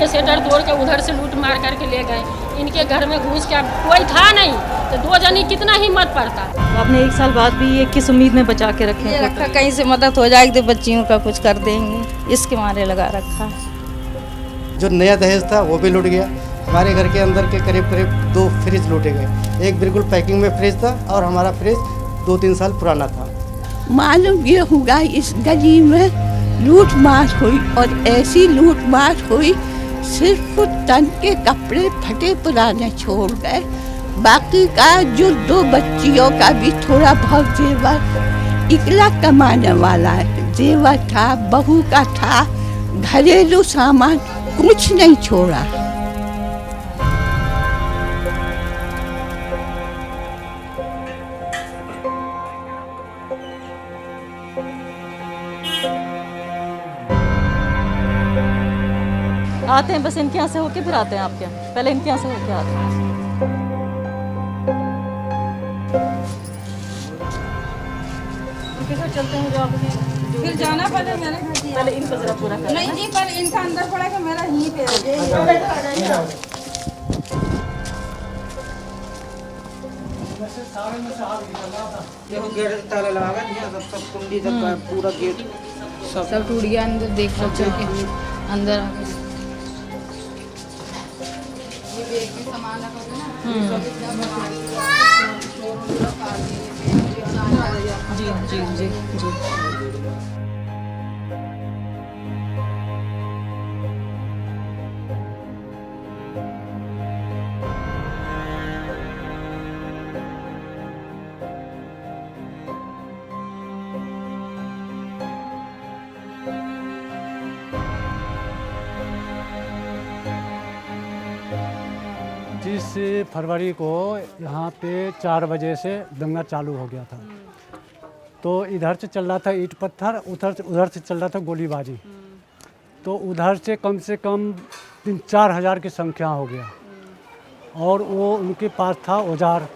ये शटर तोड़ के उधर से लूट मार करके ले गए। इनके घर में घुस के कोई था नहीं तो 2 जनी कितना हिम्मत पड़ता। तो आपने 1 साल बाद भी ये किस उम्मीद में बचा के रखे ये हैं? रखा कहीं से मदद हो जाएगी तो बच्चियों का कुछ कर देंगे, इसके मारे लगा रखा। जो नया दहेज था वो भी लूट गया। हमारे घर के अंदर के करीब 2 फ्रिज लूटे गए। एक बिल्कुल पैकिंग में फ्रिज था और हमारा फ्रिज 2-3 साल पुराना था। मालूम ये हुआ इस गली में लूट मार हुई और ऐसी लूट मार हुई सिर्फ तन के कपड़े फटे पुराने छोड़ गए। बाकी का जो 2 बच्चियों का भी थोड़ा बहुत जेवर, इकला कमाने वाला जेवर था, बहू का था, घरेलू सामान कुछ नहीं छोड़ा। आते हैं बस इनके यहाँ से होके फिर आते हैं आपके यहाँ? पहले इनके यहाँ से होके आते हैं। इनके साथ चलते हैं जो आपके फिर जाना पड़े मेरे घर जी। पहले इनको जरा पूरा करना। नहीं जी, पर इनका अंदर पड़ा कि मेरा यहीं पे है। देखो गेट ताला लगा दिया, सब कुंडी तक पूरा गेट सब टूट गया अंदर, देख बच्चों के अंदर आ गए। ये बैग में सामान रखा था ना, जी जी जी जी। जिस फरवरी को यहाँ पे 4 बजे से दंगा चालू हो गया था, तो इधर से चल रहा था ईंट पत्थर, उधर से चल रहा था गोलीबारी। तो उधर से कम 3-4 हज़ार की संख्या हो गया। और वो उनके पास था औजार,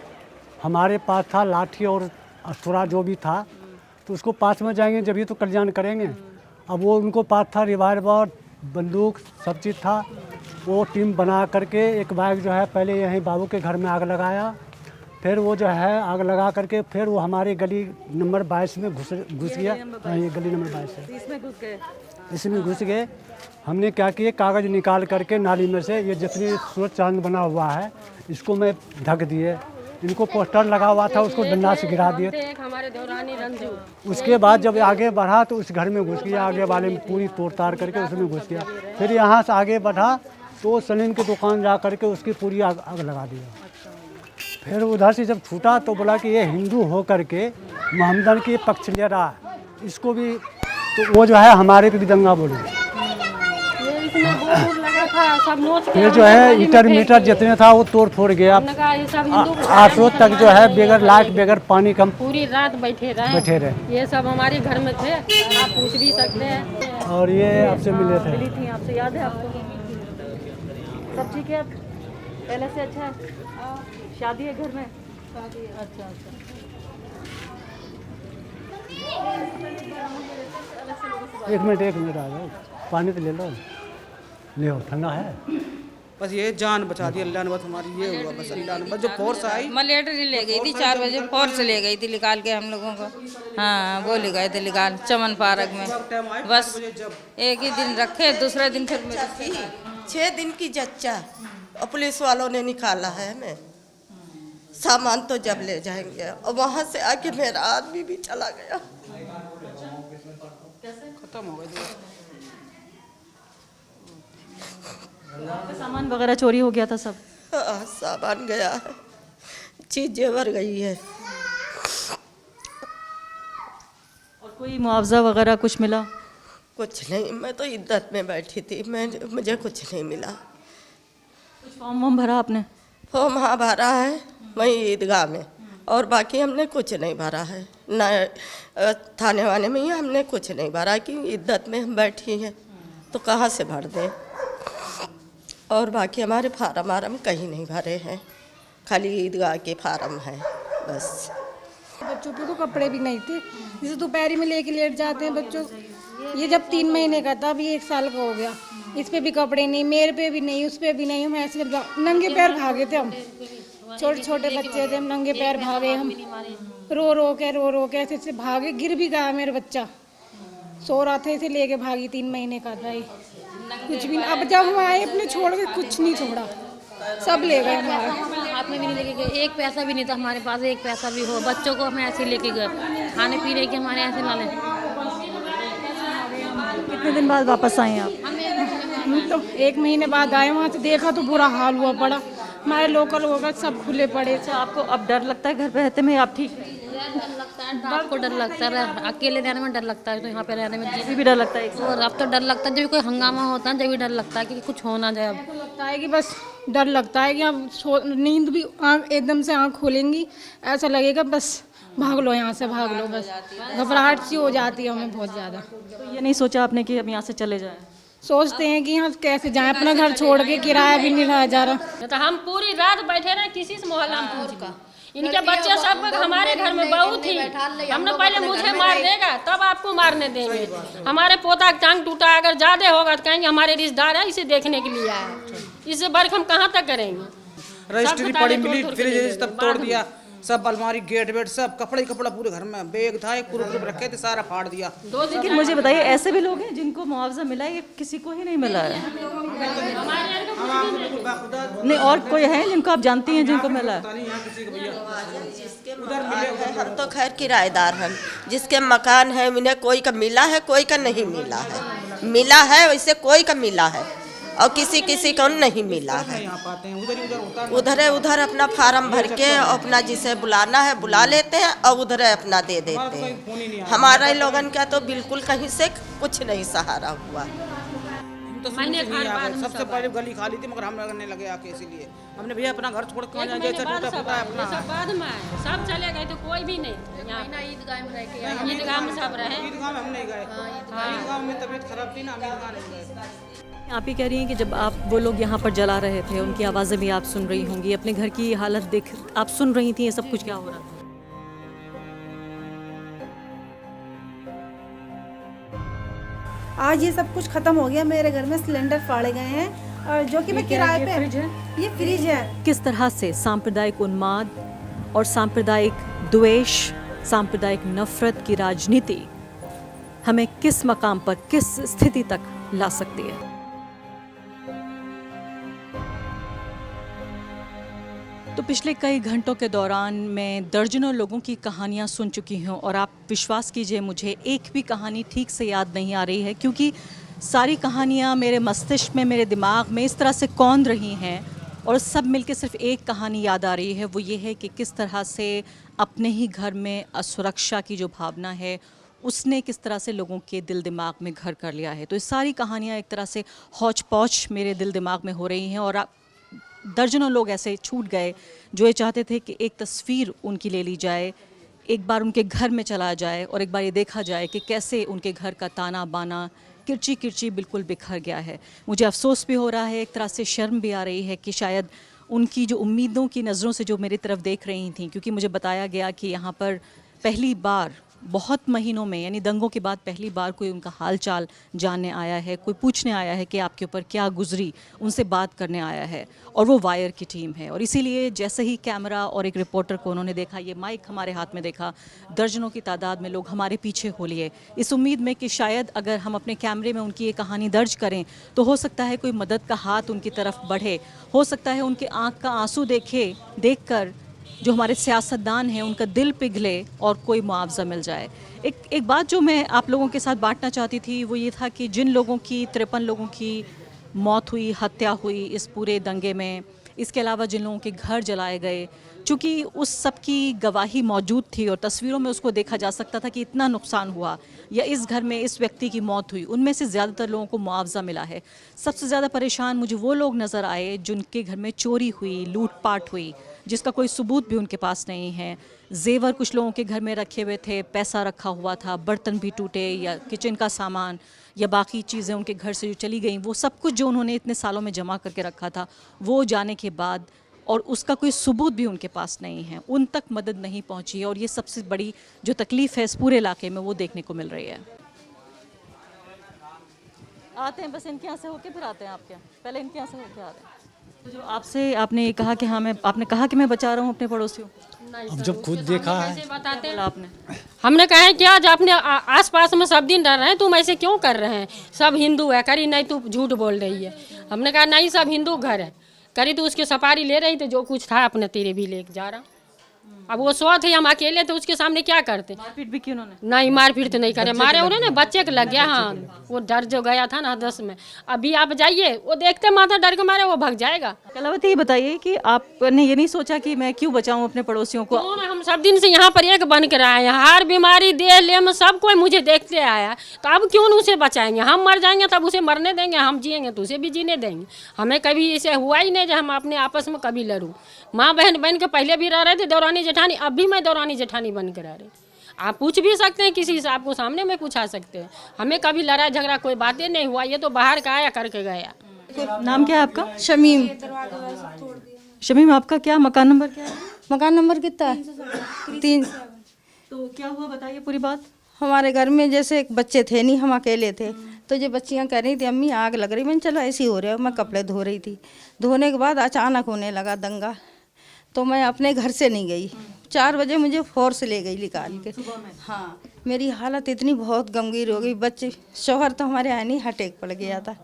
हमारे पास था लाठी और अस्तुरा जो भी था। तो उसको पास में जाएंगे जब ये तो कल्याण करेंगे। अब वो उनको पास था रिवाल्वर, बंदूक, सब चीज़ था। वो टीम बना करके एक बाइक जो है पहले यहीं बाबू के घर में आग लगाया, फिर वो जो है आग लगा करके फिर वो हमारी गली नंबर 22 में घुस गया। हाँ, ये गली नंबर 22 है, इसमें घुस गए। हमने क्या किया, कागज़ निकाल करके नाली में से ये जितनी सूरज चांद बना हुआ है इसको मैं ढक दिए। इनको पोस्टर लगा हुआ था उसको डंडा से गिरा दिए। उसके बाद जब आगे बढ़ा तो उस घर में घुस गया, आगे वाले में पूरी तोड़ ताड़ करके उसमें घुस गया। फिर यहाँ से आगे बढ़ा तो सलीम की दुकान जा करके उसकी पूरी आग लगा दिया। फिर उधर से जब छूटा तो बोला कि ये हिंदू हो करके मोहम्मदन के पक्ष ले रहा है, इसको भी तो वो जो है हमारे पे भी दंगा बोले। फिर जो है ईटर मीटर जितने था वो तोड़ फोड़ गया। 800 तक जो है बगैर लाइट बगैर पानी कम पूरी रात बैठे रहे। ये सब हमारे घर में थे, आप पूछ भी सकते हैं। और ये आपसे मिले थे। मिली थी आपसे, याद है आपको? सब ठीक है पहले से? अच्छा है, शादी है घर में? शादी। अच्छा अच्छा। एक मिनट आ जाओ, पानी तो ले लो, ठंडा है। बस ये जान बचा दी अल्लाह ने, बस हमारी ये हुआ, बस अल्लाह ने, बस जो फोर्स आई मलेटरी ले गई थी 4 बजे, फोर्स ले गई थी निकाल के हम लोगों को। हाँ, वो ले गए थे निकाल चमन पार्क में। बस एक ही दिन रखे, दूसरे दिन फिर 6 दिन की जच्चा और पुलिस वालों ने निकाला है हमें। सामान तो जब ले जाएंगे, और वहाँ से आके मेरा आदमी भी चला गया। खत्म हो गई। सामान वगैरह चोरी हो गया था सब? हाँ, सामान गया है, चीज जेवर गई है। और कोई मुआवजा वगैरह कुछ मिला? कुछ नहीं, मैं तो इद्दत में बैठी थी, मुझे कुछ नहीं मिला। कुछ फॉर्म वॉर्म भरा आपने? फॉर्म हाँ भरा है वहीं ईदगाह में, और बाकी हमने कुछ नहीं भरा है ना। थाने वाने में ही हमने कुछ नहीं भरा कि इद्दत में हम बैठी हैं तो कहाँ से भर दें। और बाकी हमारे फार्म कहीं नहीं भरे हैं, खाली ईदगाह के फार्म हैं बस। बच्चों के तो कपड़े भी नहीं थे, जैसे दोपहरी में लेके लेट जाते हैं बच्चों। ये जब 3 महीने का था, अभी 1 साल का हो गया। इस पे भी कपड़े नहीं, मेरे पे भी नहीं, उस पे भी नहीं। हम ऐसे नंगे पैर भागे थे। हम छोटे छोटे बच्चे थे, हम नंगे पैर भागे। हम रो रो के ऐसे ऐसे भागे। गिर भी गया मेरा बच्चा, सो रहा था, इसे लेके भागी। 3 महीने का था। कुछ भी नहीं। अब जब हम आए अपने छोड़ के, कुछ नहीं छोड़ा, सब ले गए हमारा। हाथ में भी नहीं लेके गए, एक पैसा भी नहीं था हमारे पास। एक पैसा भी हो, बच्चों को हम ऐसे लेके गए, खाने पीने के हमारे ऐसे ना लें। कितने दिन बाद वापस आए आप? हम तो 1 महीने बाद आए। वहाँ से देखा तो बुरा हाल हुआ पड़ा। हमारे लोकल होगा सब खुले पड़े। अच्छा, आपको अब डर लगता है घर पे रहते में? आप ठीक है? डर लगता है, रात को डर लगता है, अकेले रहने में डर लगता है, तो यहाँ पे रहने में अभी भी डर लगता है? और अब तो डर लगता है, जब कोई हंगामा होता है जब भी डर लगता है कि कुछ हो ना जाए। अब लगता है कि बस डर लगता है कि अब नींद भी एकदम से आँख खोलेंगी, ऐसा लगेगा बस भाग लो यहाँ से, भाग लो। बस घबराहट सी हो जाती है हमें बहुत ज़्यादा। तो ये नहीं सोचा आपने कि अब यहाँ से चले जाएं? सोचते हैं कि यहाँ कैसे जाएं, अपना घर छोड़ के, किराया भी नहीं लाया जा रहा। तो हम पूरी रात बैठे रहे, किसी से मोहल्ला में पूछ का। इनके बच्चे सब हमारे घर में बहू थी। हमने पहले मुझे मार देगा तब आपको मारने देंगे। हमारे पोता का टांग टूटा, अगर ज्यादा होगा तो कहेंगे हमारे रिश्तेदार है, इसे देखने के लिए आया। इससे बर्क हम कहाँ तक करेंगे। रजिस्ट्री पड़ी मिली, फ्रिज तब तोड़ दिया, सब अलमारी गेट वेट सब कपड़ा पूरे घर में। बैग था, एक कुरकुरे रखे थे, सारा फाड़ दिया। लेकिन मुझे बताइए, ऐसे भी लोग हैं जिनको मुआवजा मिला है, ये किसी को ही नहीं मिला है? नहीं, और कोई है जिनको आप जानती हैं जिनको मिला है? हम तो खैर किराएदार हैं, जिसके मकान है उन्हें कोई का मिला है, कोई का नहीं मिला है। मिला है वैसे कोई का मिला है, और किसी को नहीं मिला है। उधर अपना फार्म भर के अपना जिसे बुलाना है बुला लेते हैं और उधर अपना दे देते हैं। हमारे लोगन का तो बिल्कुल कहीं से कुछ नहीं सहारा हुआ। तो सबसे पहले गली खाली थी, मगर हम लगने लगे आके, इसीलिए हमने भैया अपना घर छोड़ के बाद में सब चले गए, तो कोई भी नहीं। ईदगाह में रह के, ईदगाह में सब रहे। ईदगाह में हम नहीं गए, ईदगाह में तबीयत खराब थी ना, हम ईदगाह नहीं गए। आप ही कह रही हैं कि जब आप वो लोग यहाँ पर जला रहे थे, उनकी आवाज़ें भी आप सुन रही होंगी, अपने घर की हालत देख आप सुन रही थी, ये सब कुछ क्या हो रहा था? आज ये सब कुछ खत्म हो गया। मेरे घर में सिलेंडर फाड़े गए हैं, और जो कि मैं किराए पे, ये फ्रिज है। किस तरह से सांप्रदायिक उन्माद और सांप्रदायिक द्वेष, सांप्रदायिक नफरत की राजनीति हमें किस मकाम पर, किस स्थिति तक ला सकती है? तो पिछले कई घंटों के दौरान मैं दर्जनों लोगों की कहानियां सुन चुकी हूं, और आप विश्वास कीजिए मुझे एक भी कहानी ठीक से याद नहीं आ रही है, क्योंकि सारी कहानियां मेरे मस्तिष्क में, मेरे दिमाग में इस तरह से कौंध रही हैं, और सब मिलके सिर्फ एक कहानी याद आ रही है। वो ये है कि किस तरह से अपने ही घर में असुरक्षा की जो भावना है, उसने किस तरह से लोगों के दिल दिमाग में घर कर लिया है। तो ये सारी कहानियाँ एक तरह से हौच पौच मेरे दिल दिमाग में हो रही हैं, और दर्जनों लोग ऐसे छूट गए जो ये चाहते थे कि एक तस्वीर उनकी ले ली जाए, एक बार उनके घर में चला जाए और एक बार ये देखा जाए कि कैसे उनके घर का ताना बाना किरची किरची बिल्कुल बिखर गया है। मुझे अफसोस भी हो रहा है, एक तरह से शर्म भी आ रही है कि शायद उनकी जो उम्मीदों की नज़रों से जो मेरी तरफ देख रही थी, क्योंकि मुझे बताया गया कि यहाँ पर पहली बार बहुत महीनों में, यानी दंगों के बाद पहली बार कोई उनका हाल चाल जानने आया है, कोई पूछने आया है कि आपके ऊपर क्या गुजरी, उनसे बात करने आया है, और वो वायर की टीम है। और इसीलिए जैसे ही कैमरा और एक रिपोर्टर को उन्होंने देखा, ये माइक हमारे हाथ में देखा, दर्जनों की तादाद में लोग हमारे पीछे हो लिए, इस उम्मीद में कि शायद अगर हम अपने कैमरे में उनकी ये कहानी दर्ज करें तो हो सकता है कोई मदद का हाथ उनकी तरफ बढ़े, हो सकता है उनके आँख का आंसू देखकर जो हमारे सियासतदान हैं उनका दिल पिघले और कोई मुआवजा मिल जाए। एक बात जो मैं आप लोगों के साथ बांटना चाहती थी वो ये था कि जिन लोगों की 53 लोगों की मौत हुई, हत्या हुई इस पूरे दंगे में, इसके अलावा जिन लोगों के घर जलाए गए, चूँकि उस सब की गवाही मौजूद थी और तस्वीरों में उसको देखा जा सकता था कि इतना नुकसान हुआ या इस घर में इस व्यक्ति की मौत हुई, उनमें से ज़्यादातर लोगों को मुआवजा मिला है। सबसे ज़्यादा परेशान मुझे वो लोग नज़र आए जिनके घर में चोरी हुई, लूटपाट हुई, जिसका कोई सबूत भी उनके पास नहीं है। जेवर कुछ लोगों के घर में रखे हुए थे, पैसा रखा हुआ था, बर्तन भी टूटे या किचन का सामान या बाकी चीज़ें उनके घर से जो चली गई, वो सब कुछ जो उन्होंने इतने सालों में जमा करके रखा था, वो जाने के बाद और उसका कोई सबूत भी उनके पास नहीं है, उन तक मदद नहीं पहुंची है। और ये सबसे बड़ी जो तकलीफ़ है इस पूरे इलाके में वो देखने को मिल रही है। आते हैं बस इनके यहाँ से होके फिर आते हैं आपके यहाँ? पहले इनके यहाँ से होके आते हैं। तो जो आपसे आपने कहा कि हाँ आपने कहा कि मैं बचा रहा हूँ अपने पड़ोसियों को, अब जब खुद देखा है कैसे बताते हैं? आपने हमने कहा है कि आज अपने आस पास में सब दिन रह रहे हैं, तुम ऐसे क्यों कर रहे हैं? सब हिंदू है। करी नहीं तू झूठ बोल रही है। हमने कहा नहीं सब हिंदू घर है। करी तो उसके सफारी ले रही थी, जो कुछ था अपने तेरे भी ले जा रहा। अब वो सौ थे, हम अकेले थे, उसके सामने क्या करते? मारपीट भी की उन्होंने? नहीं मारपीट तो नहीं करे, मारे उन्होंने बच्चे को लग गया। हाँ वो डर जो गया था ना 10 में, अभी आप जाइए वो देखते माथा डर के मारे वो भाग जाएगा। कलावती ये बताइए कि आपने ये नहीं सोचा कि मैं क्यों बचाऊं अपने पड़ोसियों को? कौन है? हम सब दिन से यहाँ पर एक बन कर आए हैं। हर बीमारी देह ले में सब कोई मुझे देखते आया, तो अब क्यों उसे बचाएंगे? हम मर जाएंगे तब उसे मरने देंगे, हम जिएंगे तो उसे भी जीने देंगे। हमें कभी ऐसे हुआ ही नहीं जो हम अपने आपस में कभी लड़ूं। माँ बहन बन के पहले भी रह रहे थे, दौरानी जेठानी, अब भी मैं दौरानी जेठानी बन कर आ रही। आप पूछ भी सकते हैं किसी से, आपको सामने में पूछा सकते हैं। हमें कभी लड़ाई झगड़ा कोई बातें नहीं हुआ। ये तो बाहर का आया करके गया। नाम क्या है आपका? शमीम। शमीम, आपका क्या मकान नंबर क्या है? मकान नंबर कितना है? 3। तो क्या हुआ बताइए पूरी बात। हमारे घर में जैसे एक बच्चे थे नहीं, हम अकेले थे, तो ये बच्चियां कह रही थी अम्मी आग लग रही। मैंने चलो ऐसी हो रहा है। मैं कपड़े धो रही थी, धोने के बाद अचानक होने लगा दंगा, तो मैं अपने घर से नहीं गई। 4 बजे मुझे फोर्स ले गई निकाल के। हाँ मेरी हालत इतनी बहुत गंभीर हो गई। बच्चे शौहर तो हमारे आए नहीं, हटेक पड़ गया था।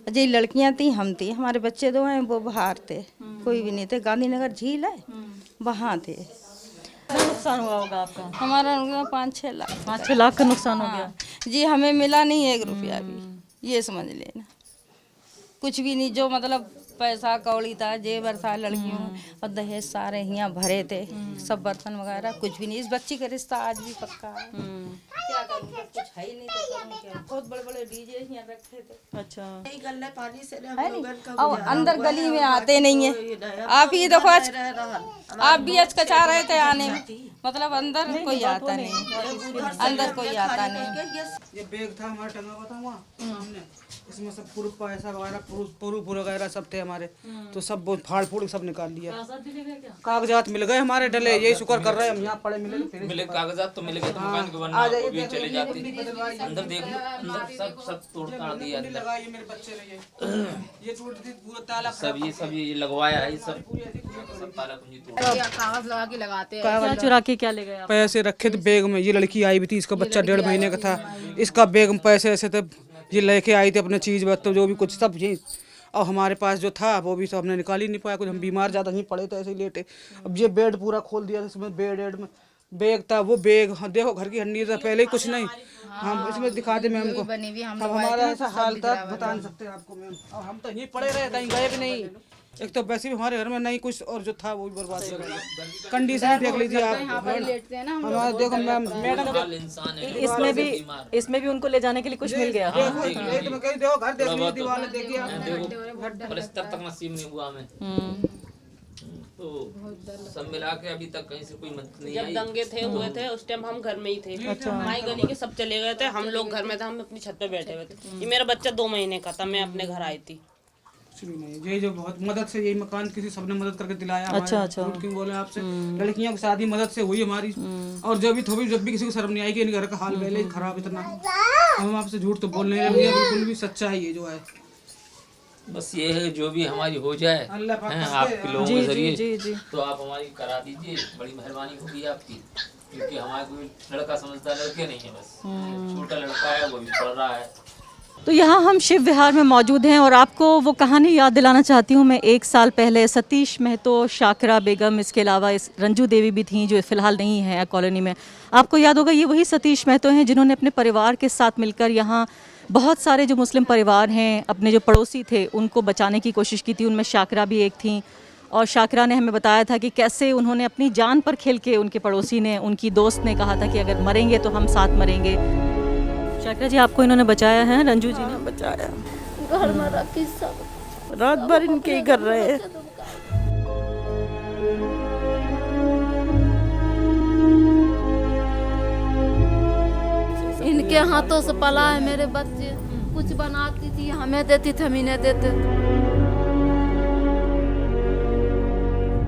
जी लड़कियां थी, हम थी, हमारे बच्चे 2 हैं, वो बाहर थे, कोई भी नहीं थे। गांधीनगर झील है वहाँ थे। कितना नुकसान हुआ होगा आपका? हमारा 5-6 लाख। 5-6 लाख का नुकसान हो गया जी। हमें मिला नहीं 1 रुपया भी, ये समझ लेना। कुछ भी नहीं, जो मतलब पैसा कौड़ी था, जेवर था लड़कियों और दहेज सारे यहाँ भरे थे, सब बर्तन वगैरह कुछ भी नहीं। इस बच्ची का रिश्ता आज भी पक्का है। क्या करूँ, कुछ है ही नहीं तो करूँ क्या? बहुत बड़े बड़े डीजे यहाँ रखे थे। अच्छा, है नहीं, और अंदर गली में आते नहीं है। आप ही देखो आज आप भी कचा रहे थे आने में, मतलब अंदर कोई आता नहीं, अंदर कोई आता नहीं। ये बैग था हमारा टंगा हुआ था वहाँ हमने, इसमें सब प्रूफ पैसा वगैरह प्रूफ वगैरह सब थे हमारे, तो सब फाड़ फूड़ सब निकाल लिया। कागजात मिल गए हमारे डले, यही शुक्र कर रहे हैं हम यहाँ पड़े मिले कागजात तो मिल गए, तो मकान के वरना वो भी चले जाते। अंदर देख लो, अंदर सब तोड़ ताड़ दिया। ये मेरे बच्चे ये टूट थी पूरा ताला, सब ये लगवाया है, सब ताला कुंजी तोड़ कागज लगा के लगाते हैं। क्या चुरा के क्या ले गए आप? पैसे रखे थे बैग में। ये लड़की आई भी थी, इसका बच्चा 1.5 महीने का था, इसका बैग में पैसे ऐसे थे। ये लेके आई थी अपने चीज़ तो जो भी कुछ सब ये, और हमारे पास जो था वो भी सब हमने निकाल ही नहीं पाया कुछ। हम बीमार ज़्यादा नहीं पड़े थे, ऐसे ही लेटे। अब ये बेड पूरा खोल दिया, इसमें बेड में बैग था, वो बैग देखो घर की हंडी था, पहले ही कुछ नहीं। हम इसमें दिखा दे मैम को, अब हमारा ऐसा हाल था बता नहीं सकते आपको मैम। और हम तो यहीं पड़े रहे, कहीं गए भी नहीं। एक तो वैसे भी हमारे घर में नहीं कुछ, और जो था वो भी बर्बाद कर दिया। कंडीशन देख लीजिए आप हमारा, देखो मैम मैडम इसमें भी उनको ले जाने के लिए कुछ मिल गया। देखो घर देख लीजिए, दीवार देखिए प्लास्टर तक नसीब नहीं हुआ हमें। तो सब मिला के अभी तक कहीं से कोई मदद नहीं आई। जब दंगे हुए थे उस टाइम हम घर में ही थे। हमारी गली के सब चले गए थे, हम लोग घर में थे, हम अपनी छत पे बैठे हुए थे। ये मेरा बच्चा 2 महीने का था, मैं अपने घर आई थी। यही जो बहुत मदद से, यही मकान किसी सबने मदद करके दिलाया। अच्छा। क्यों बोले आपसे, लड़कियों की शादी मदद से हुई हमारी। और जब भी किसी को शर्म नहीं आई कि घर का हाल पहले ही खराब इतना, हम आपसे झूठ तो बोल नहीं रहे, बिल्कुल भी सच्चा है ये जो है। बस ये है जो भी हमारी हो जाए आपके लोगों के जरिए, तो आप हमारी करा दीजिए, बड़ी मेहरबानी होगी आपकी। क्योंकि हमारे कोई लड़का समझदार लड़के नहीं है, बस छोटा लड़का है, वो भी पढ़ रहा है। तो यहाँ हम शिव विहार में मौजूद हैं और आपको वो कहानी याद दिलाना चाहती हूँ मैं। 1 साल पहले सतीश महतो, शाकरा बेगम, इसके अलावा इस रंजू देवी भी थी जो फ़िलहाल नहीं है कॉलोनी में। आपको याद होगा ये वही सतीश महतो हैं जिन्होंने अपने परिवार के साथ मिलकर यहाँ बहुत सारे जो मुस्लिम परिवार हैं, अपने जो पड़ोसी थे उनको बचाने की कोशिश की थी। उनमें शाकरा भी एक थी, और शाकरा ने हमें बताया था कि कैसे उन्होंने अपनी जान पर खेल के, उनके पड़ोसी ने, उनकी दोस्त ने कहा था कि अगर मरेंगे तो हम साथ मरेंगे। शाकरा जी, आपको इन्होंने बचाया है? रंजू जी ने बचाया, घर में रखी सब, रात भर इनके ही कर रहे हैं। इनके हाथों से पला है मेरे बच्चे। कुछ बनाती थी हमें देती थी, हम इन्हें देते।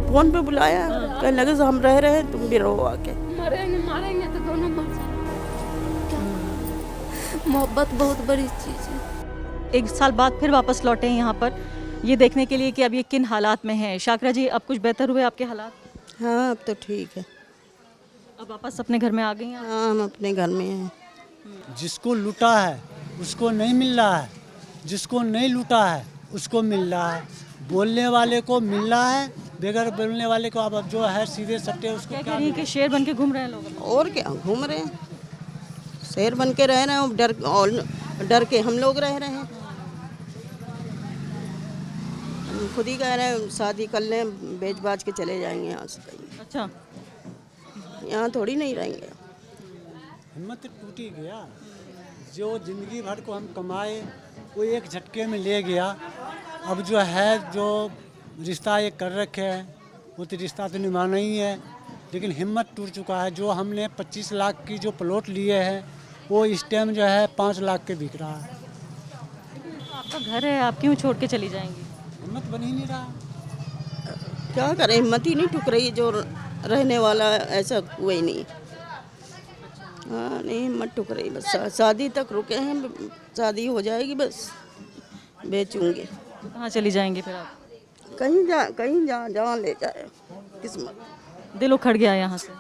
फोन पे बुलाया, कहने लगे हम रह रहे हैं, तुम भी रहो आके। मारेंगे तो दोनों मर जाएंगे। मोहब्बत बहुत बड़ी चीज है। 1 साल बाद फिर वापस लौटे हैं यहाँ पर ये देखने के लिए कि अब ये किन हालात में हैं। शाकरा जी, अब कुछ बेहतर हुए आपके हालात? हाँ, अब तो ठीक है। अब वापस अपने घर में आ गई हैं? हाँ, हम अपने घर में हैं। जिसको लूटा है उसको नहीं मिल रहा है, जिसको नहीं लूटा है उसको मिल रहा है। बोलने वाले को मिल रहा है, बगैर बोलने वाले को अब जो है सीधे सट्टे उसको क्या कह रही हैं कि शेर बन के घूम रहे हैं लोग? और क्या घूम रहे हैं, शेर बन के रह रहे हैं और डर के हम लोग रह रहे हैं। हम खुद ही कह रहे हैं शादी कर लें, बेच बाज के चले जाएंगे यहाँ से कहीं। अच्छा, यहाँ थोड़ी नहीं रहेंगे। हिम्मत टूटी गया। जो जिंदगी भर को हम कमाए वो एक झटके में ले गया। अब जो है जो रिश्ता ये कर रखे हैं वो तो रिश्ता तो निभाना ही है, लेकिन हिम्मत टूट चुका है। जो हमने 25 लाख की जो प्लॉट लिए हैं वो इस टाइम जो है 5 लाख के बिक रहा है। आपका घर है, आप क्यों छोड़ के चली जाएंगी? हिम्मत बन ही नहीं रहा। क्या करें, हिम्मत ही नहीं टूट रही। जो रहने वाला ऐसा हुआ ही नहीं। हाँ, नहीं हिम्मत टूट रही। बस शादी तक रुके हैं, शादी हो जाएगी बस बेचूंगे। तो कहाँ चली जाएंगी फिर आप? कहीं जहाँ ले जाए किस्मत। दिल उखड़ गया यहाँ से।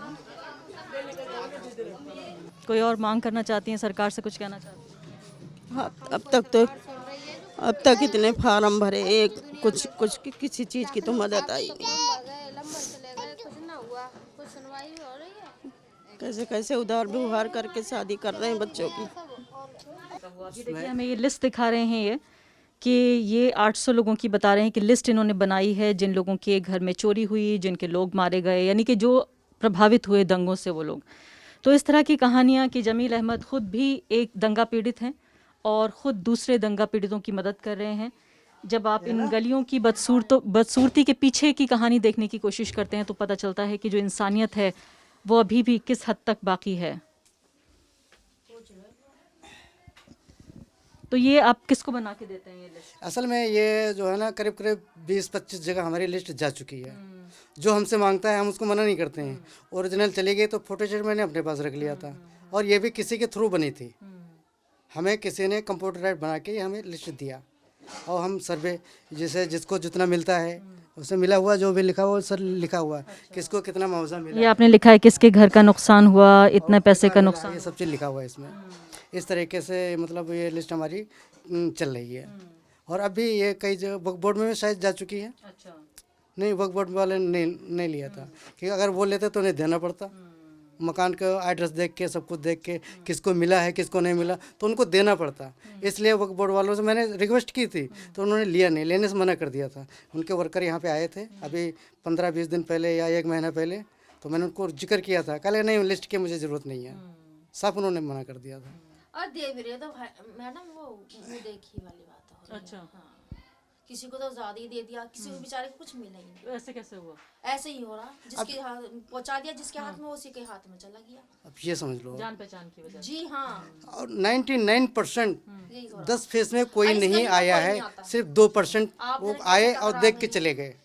कोई और मांग करना चाहती हैं, सरकार से कुछ कहना चाहती हैं? हाँ, अब तक इतने फार्म भरे, एक कुछ किसी चीज़ की तो मदद आई नहीं। कैसे उधार व्यवहार करके शादी कर रहे हैं बच्चों की। देखिए, हमें ये लिस्ट दिखा रहे हैं ये कि ये 800 लोगों की बता रहे हैं कि लिस्ट इन्होंने बनाई है जिन लोगों के घर में चोरी हुई, जिनके लोग मारे गए, यानी कि जो प्रभावित हुए दंगों से वो लोग। तो इस तरह की कहानियाँ कि जमील अहमद ख़ुद भी एक दंगा पीड़ित हैं और ख़ुद दूसरे दंगा पीड़ितों की मदद कर रहे हैं। जब आप इन गलियों की बदसूरती के पीछे की कहानी देखने की कोशिश करते हैं तो पता चलता है कि जो इंसानियत है वो अभी भी किस हद तक बाकी है। तो ये आप किसको बना के देते हैं ये लिस्ट? असल में ये जो है ना करीब 20-25 जगह हमारी लिस्ट जा चुकी है। जो हमसे मांगता है हम उसको मना नहीं करते हैं। ओरिजिनल चली गई तो फोटोस्टेट मैंने अपने पास रख लिया था और ये भी किसी के थ्रू बनी थी। हमें किसी ने कंप्यूटराइज बना के हमें लिस्ट दिया और हम सर्वे जैसे जिसको जितना मिलता है उसे मिला हुआ जो भी लिखा हुआ सर लिखा हुआ किसको कितना मुआवजा मिला। ये आपने लिखा है किसके घर का नुकसान हुआ, इतने पैसे का नुकसान, ये सब चीज़ लिखा हुआ है इसमें। इस तरीके से मतलब ये लिस्ट हमारी चल रही है और अभी ये कई जगह वक्फ बोर्ड में भी शायद जा चुकी है। अच्छा, नहीं, वक्फ बोर्ड वाले नहीं लिया था कि अगर वो लेते तो उन्हें देना पड़ता। मकान का एड्रेस देख के सब कुछ देख के किसको मिला है किसको नहीं मिला तो उनको देना पड़ता। इसलिए वक्फ बोर्ड वालों से मैंने रिक्वेस्ट की थी तो उन्होंने लिया नहीं, लेने से मना कर दिया था। उनके वर्कर यहाँ पे आए थे अभी 15-20 दिन पहले या 1 महीना पहले, तो मैंने उनको जिक्र किया था। कल नहीं, लिस्ट की मुझे ज़रूरत नहीं है, साफ उन्होंने मना कर दिया था। और दे भी रहे तो मैडम वो मुँह देखी वाली बात हो रही है। अच्छा, हाँ, किसी को तो ज़्यादा ही दे दिया, किसी को बेचारे को कुछ मिला ही नहीं। तो ऐसे कैसे हुआ? ऐसे ही हो रहा, जिसके हाथ पहुंचा दिया जिसके हाथ में उसी के हाथ में चला गया। अब ये समझ लो, जान पहचान की वजह। जी हाँ, और 99% यही हो रहा। 10 फेस में कोई इस नहीं गली में आया कोई है, नहीं आता। सिर्फ 2% आप वो लड़के आए से और टकरा देख के नहीं। चले गए।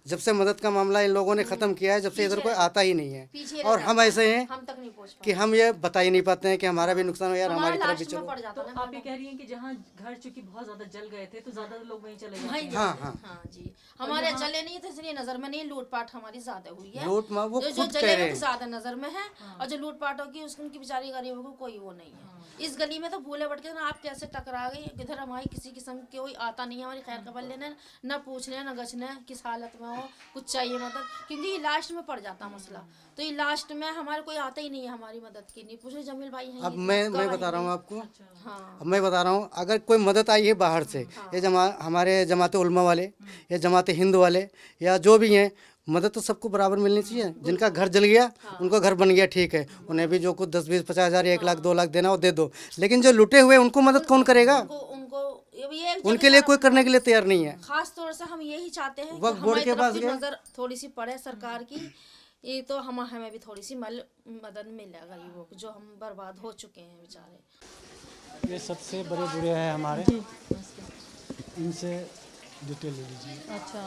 जब से मदद का मामला इन लोगों ने ख़त्म किया है, जब से इधर कोई आता ही नहीं है। पीछे और रह हम जाता है, ऐसे हैं हम तक नहीं पहुंच कि हम ये बता ही नहीं पाते हैं कि हमारा भी नुकसान हो यार, हमारा हमारी तरफ भी लास्ट में चलो। पड़ जाता तो ना। आप ये कह रही हैं कि जहाँ घर चूंकि बहुत ज्यादा जल गए थे तो ज्यादा लोग वहीं चले गए। वहीं हाँ, जाते हाँ। हैं। हाँ जी, हमारे जले नहीं थे इसलिए नजर में नहीं, लूटपाट हमारी ज्यादा हुई है। लूट मार वो जो खुद जले कह रहे हुए हैं। ज्यादा नजर में है और जो लूटपाट होगी उनकी बेचारी गरीबों को कोई वो नहीं है। इस गली में तो भूले भटके ना आप कैसे टकरा गई, इधर हमारी किसी किस्म के कोई आता नहीं है हमारी खैर खबर लेने, न पूछने न गछने किस हालत में हो, कुछ चाहिए मदद, क्योंकि ये लास्ट में पड़ जाता मसला। तो ये लास्ट में हमारे कोई आता ही नहीं है हमारी मदद की। नहीं पूछे जमील भाई हैं। अब मैं बता रहा हूँ आपको। हाँ, अब मैं बता रहा हूँ, अगर कोई मदद आई है बाहर से, ये हमारे जमात उलमा वाले या जमात हिंद वाले या जो भी हैं, मदद तो सबको बराबर मिलनी चाहिए। जिनका घर जल गया उनको घर बन गया, ठीक है, उन्हें भी जो कुछ 10-20-50 हज़ार 1 लाख 2 लाख देना वो दे दो। लेकिन जो लुटे हुए उनको मदद कौन करेगा? उनके लिए कोई करने के लिए तैयार नहीं है। खास तौर से हम यही चाहते हैं कि वक्फ बोर्ड के पास हमारी गए। नजर थोड़ी सी पड़े सरकार की, ये तो हमें भी थोड़ी सी मदद मिले गरीबों को जो हम बर्बाद हो चुके हैं बेचारे। ये सबसे बड़े बुरे हैं हमारे, इनसे डिटेल ले लीजिए। अच्छा,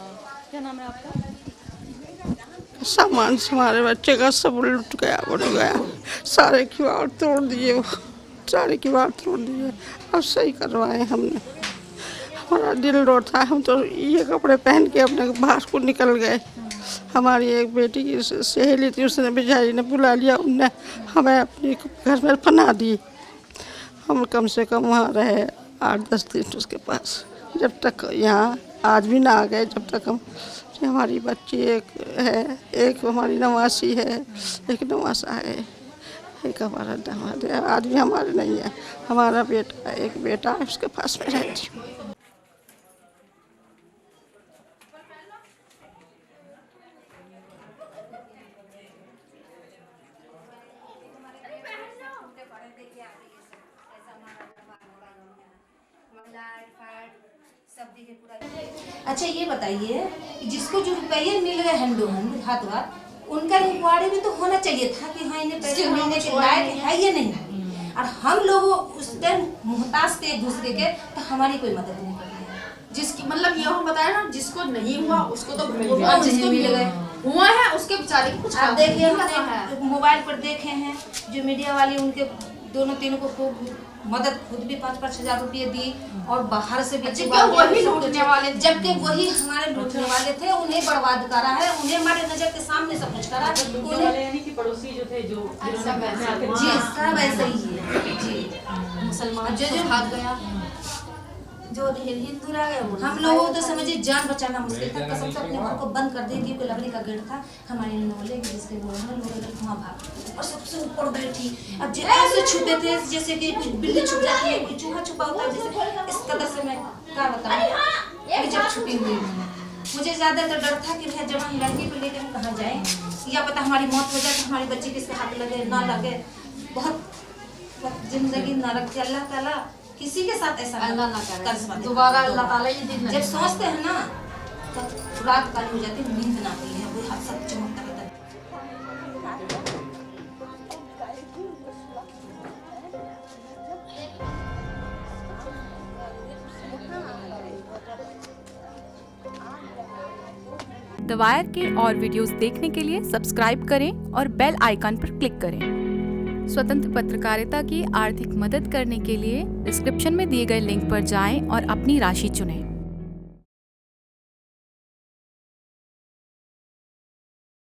क्या नाम है आपका? सामान से हमारे बच्चे का सब लुट गया, सारे किवाड़ तोड़ दिए, वो सारे किवाड़ तोड़ दिए। अब सही करवाए हमने। हमारा दिल रोता, हम तो ये कपड़े पहन के अपने बाहर को निकल गए। हमारी एक बेटी की सहेली थी, उसने बेचारी ने बुला लिया, उनने हमें अपने घर में पनाह दी। हम कम से कम वहाँ रहे 8-10 दिन उसके पास, जब तक यहाँ आज भी ना आ गए, जब तक हम। हमारी बच्ची एक है, एक हमारी नवासी है, एक नवासा है, एक हमारा दामाद है, आज भी हमारे नहीं है। हमारा बेटा, एक बेटा है, उसके पास में रहती हूँ। अच्छा ये बताइए कि जिसको जो रुपये मिल गए हैंड टू हैंड, हाथ हाथ, उनका इंक्वायरी भी तो होना चाहिए था कि हाँ इन्हें पैसे मिलने के लायक है या नहीं। और हम लोग उस टाइम मोहताज थे एक दूसरे के, तो हमारी कोई मदद नहीं कर रही है। जिसकी मतलब ये हम बताया ना, जिसको नहीं हुआ उसको तो जिसको मिल गए, हुआ है उसके बेचारे कुछ। आप देखिए, हमने मोबाइल पर देखे हैं जो मीडिया वाले, उनके दोनों तीनों को खूब मदद, खुद भी 5-5 हजार रुपये दी और बाहर से भी वही लूटने वाले, जबकि वही हमारे लूटने वाले थे। उन्हें बर्बाद करा है, उन्हें हमारे नजर के सामने सब कुछ करा। पड़ोसी जो थे, जो जी सब ऐसे ही है जी। मुसलमान जो भाग गया, जो हिंदू रह गए, हम लोगों को तो समझिए जान बचाना मुश्किल था। कसम से अपने घर को बंद कर दी थी, कोई लकड़ी का गेट था, हमारे नोले जिसके वहाँ भाग और सबसे ऊपर बैठी। अब ऐसे छुपे थे जैसे कि कुछ बिल्ली छुप जाती है, कोई चूहा छुपा होता है, जैसे इस कदर से मैं क्या बताऊँ। जब छुपी हुई मुझे ज़्यादातर डर था कि भैया जवान लड़की को लेकर हम कहाँ जाएँ, या पता हमारी मौत हो जाए तो हमारी बच्ची किसके हाथ लगे ना लगे। बहुत जिंदगी नरक के, अल्लाह ताला किसी के साथ ऐसा अल्लाह ना करे दोबारा। अल्लाह ताला ये दिन जब सोचते हैं ना, तब रात काली हो जाती है, नींद ना आती है, वही हाथ सब चमकता रहता है। द वायर के और वीडियोस देखने के लिए सब्सक्राइब करें और बेल आइकन पर क्लिक करें। स्वतंत्र पत्रकारिता की आर्थिक मदद करने के लिए डिस्क्रिप्शन में दिए गए लिंक पर जाएं और अपनी राशि चुनें।